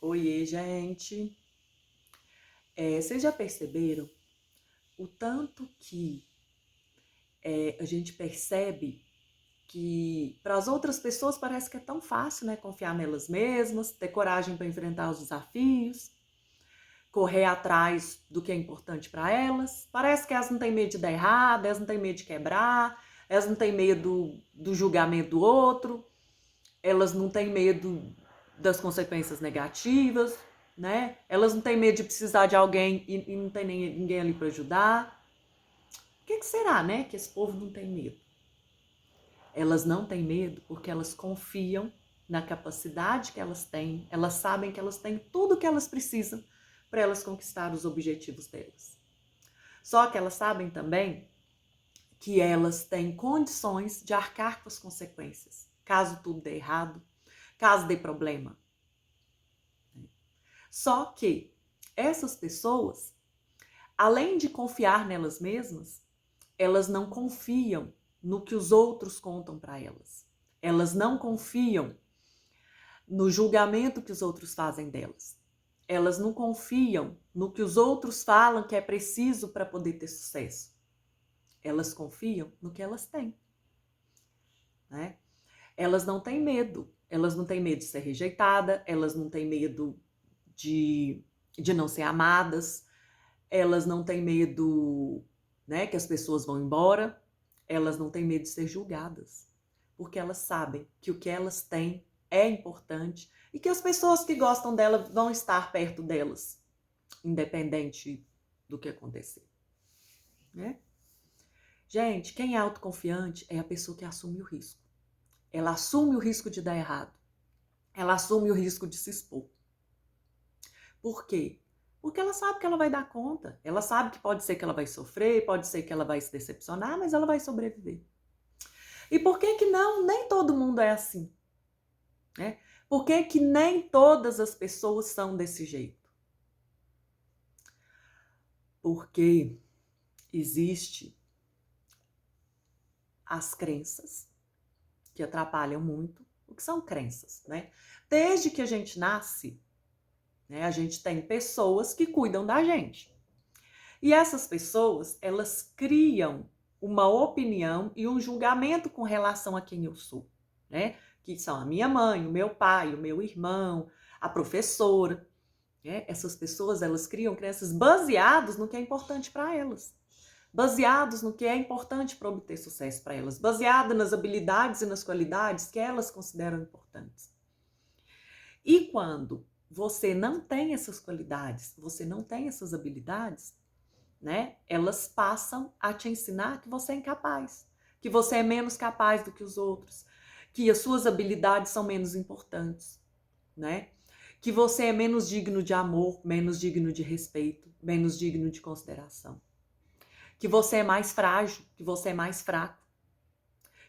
Oiê, gente. Vocês já perceberam o tanto que a gente percebe que para as outras pessoas parece que é tão fácil, né? Confiar nelas mesmas, ter coragem para enfrentar os desafios, correr atrás do que é importante para elas. Parece que elas não têm medo de dar errado, elas não têm medo de quebrar, elas não têm medo do julgamento do outro, elas não têm medo das consequências negativas, né? Elas não têm medo de precisar de alguém e não tem ninguém ali para ajudar. Por que será, né, que esse povo não tem medo? Elas não têm medo porque elas confiam na capacidade que elas têm, elas sabem que elas têm tudo o que elas precisam para elas conquistar os objetivos delas. Só que elas sabem também que elas têm condições de arcar com as consequências, caso tudo dê errado, caso dê problema. Só que essas pessoas, além de confiar nelas mesmas, elas não confiam no que os outros contam para elas. Elas não confiam no julgamento que os outros fazem delas. Elas não confiam no que os outros falam que é preciso para poder ter sucesso. Elas confiam no que elas têm, né? Elas não têm medo. Elas não têm medo de ser rejeitada, elas não têm medo de não ser amadas, elas não têm medo, né, que as pessoas vão embora, elas não têm medo de ser julgadas, porque elas sabem que o que elas têm é importante e que as pessoas que gostam dela vão estar perto delas, independente do que acontecer, né? Gente, quem é autoconfiante é a pessoa que assume o risco. Ela assume o risco de dar errado. Ela assume o risco de se expor. Por quê? Porque ela sabe que ela vai dar conta. Ela sabe que pode ser que ela vai sofrer, pode ser que ela vai se decepcionar, mas ela vai sobreviver. E por que que não? Nem todo mundo é assim, né? Por que que nem todas as pessoas são desse jeito? Porque existe as crenças que atrapalham muito. O que são crenças, né? Desde que a gente nasce, né, a gente tem pessoas que cuidam da gente. E essas pessoas, elas criam uma opinião e um julgamento com relação a quem eu sou, né? Que são a minha mãe, o meu pai, o meu irmão, a professora, né? Essas pessoas, elas criam crenças baseadas no que é importante para elas, baseados no que é importante para obter sucesso para elas, baseada nas habilidades e nas qualidades que elas consideram importantes. E quando você não tem essas qualidades, você não tem essas habilidades, né? Elas passam a te ensinar que você é incapaz, que você é menos capaz do que os outros, que as suas habilidades são menos importantes, né? Que você é menos digno de amor, menos digno de respeito, menos digno de consideração. Que você é mais frágil, que você é mais fraco.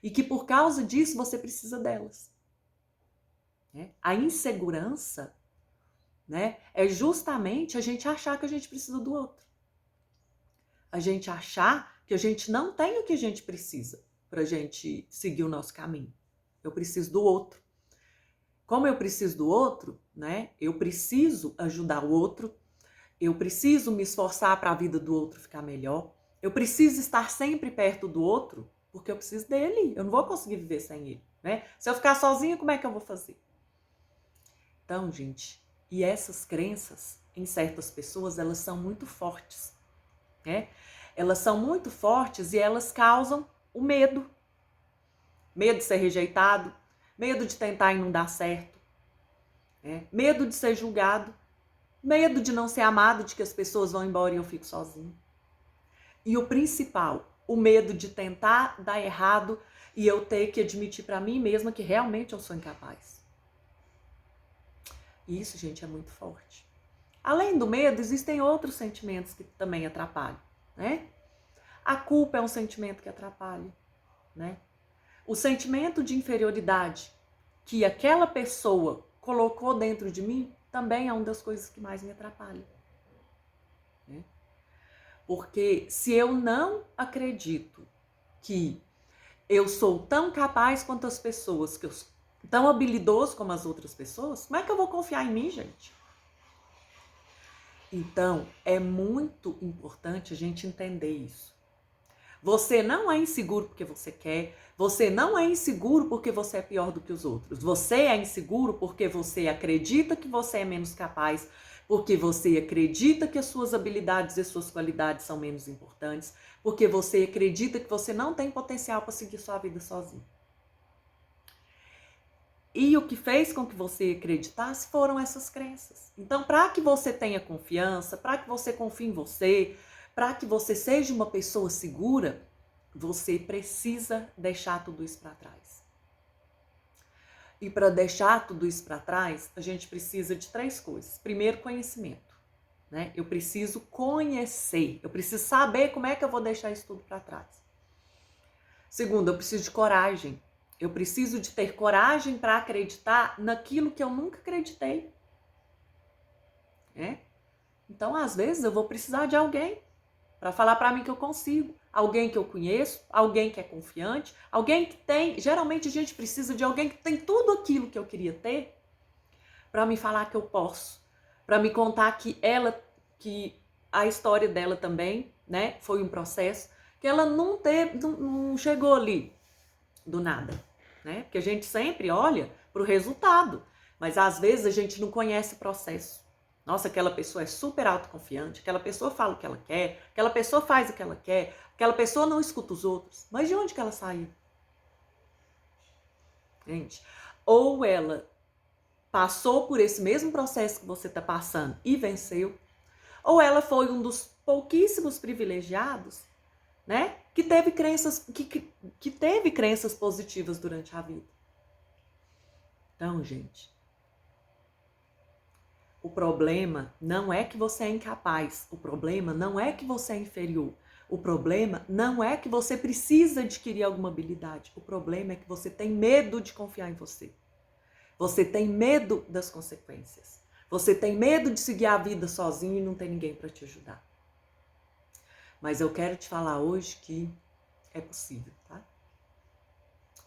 E que por causa disso você precisa delas, né? A insegurança, né, é justamente a gente achar que a gente precisa do outro. A gente achar que a gente não tem o que a gente precisa para a gente seguir o nosso caminho. Eu preciso do outro. Como eu preciso do outro, né? Eu preciso ajudar o outro. Eu preciso me esforçar para a vida do outro ficar melhor. Eu preciso estar sempre perto do outro, porque eu preciso dele. Eu não vou conseguir viver sem ele, né? Se eu ficar sozinha, como é que eu vou fazer? Então, gente, e essas crenças em certas pessoas, elas são muito fortes, né? Elas são muito fortes e elas causam o medo. Medo de ser rejeitado, medo de tentar e não dar certo, né? Medo de ser julgado, medo de não ser amado, de que as pessoas vão embora e eu fico sozinho. E o principal, o medo de tentar dar errado e eu ter que admitir para mim mesma que realmente eu sou incapaz. E isso, gente, é muito forte. Além do medo, existem outros sentimentos que também atrapalham, né? A culpa é um sentimento que atrapalha, né? O sentimento de inferioridade que aquela pessoa colocou dentro de mim também é uma das coisas que mais me atrapalha, né? Porque se eu não acredito que eu sou tão capaz quanto as pessoas, que eu sou tão habilidoso como as outras pessoas, como é que eu vou confiar em mim, gente? Então, é muito importante a gente entender isso. Você não é inseguro porque você quer, você não é inseguro porque você é pior do que os outros. Você é inseguro porque você acredita que você é menos capaz, porque você acredita que as suas habilidades e suas qualidades são menos importantes, porque você acredita que você não tem potencial para seguir sua vida sozinho. E o que fez com que você acreditasse foram essas crenças. Então, para que você tenha confiança, para que você confie em você, para que você seja uma pessoa segura, você precisa deixar tudo isso para trás. E para deixar tudo isso para trás, a gente precisa de 3 coisas. Primeiro, conhecimento, né? Eu preciso conhecer, eu preciso saber como é que eu vou deixar isso tudo para trás. Segundo, eu preciso de coragem. Eu preciso de ter coragem para acreditar naquilo que eu nunca acreditei. Então, às vezes, eu vou precisar de alguém para falar para mim que eu consigo. Alguém que eu conheço, alguém que é confiante, alguém que tem... Geralmente, a gente precisa de alguém que tem tudo aquilo que eu queria ter para me falar que eu posso. Para me contar que a história dela também, né, foi um processo, que ela não chegou ali do nada. Né? Porque a gente sempre olha para o resultado, mas às vezes a gente não conhece o processo. Nossa, aquela pessoa é super autoconfiante, aquela pessoa fala o que ela quer, aquela pessoa faz o que ela quer, aquela pessoa não escuta os outros. Mas de onde que ela saiu? Gente, ou ela passou por esse mesmo processo que você está passando e venceu, ou ela foi um dos pouquíssimos privilegiados, né, que teve crenças positivas durante a vida. Então, gente, o problema não é que você é incapaz, o problema não é que você é inferior, o problema não é que você precisa adquirir alguma habilidade, o problema é que você tem medo de confiar em você. Você tem medo das consequências. Você tem medo de seguir a vida sozinho e não ter ninguém para te ajudar. Mas eu quero te falar hoje que é possível, tá?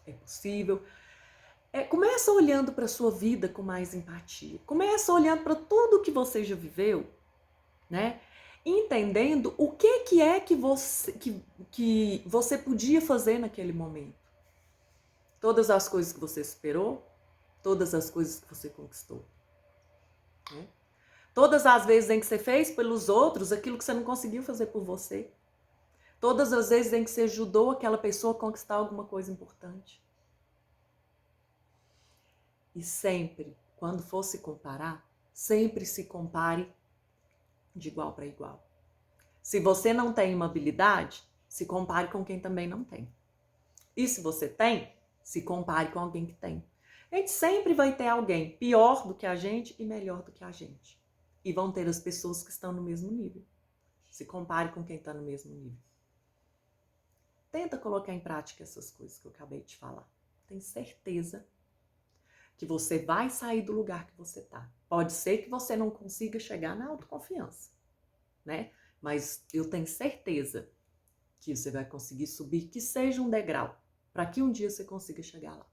É possível. Começa olhando para a sua vida com mais empatia. Começa olhando para tudo que você já viveu, né? Entendendo o que é que você podia fazer naquele momento. Todas as coisas que você superou, todas as coisas que você conquistou. Né? Todas as vezes em que você fez pelos outros aquilo que você não conseguiu fazer por você. Todas as vezes em que você ajudou aquela pessoa a conquistar alguma coisa importante. E sempre, quando for se comparar, sempre se compare de igual para igual. Se você não tem uma habilidade, se compare com quem também não tem. E se você tem, se compare com alguém que tem. A gente sempre vai ter alguém pior do que a gente e melhor do que a gente. E vão ter as pessoas que estão no mesmo nível. Se compare com quem está no mesmo nível. Tenta colocar em prática essas coisas que eu acabei de falar. Tenho certeza que você vai sair do lugar que você está. Pode ser que você não consiga chegar na autoconfiança, né? Mas eu tenho certeza que você vai conseguir subir, que seja um degrau, para que um dia você consiga chegar lá.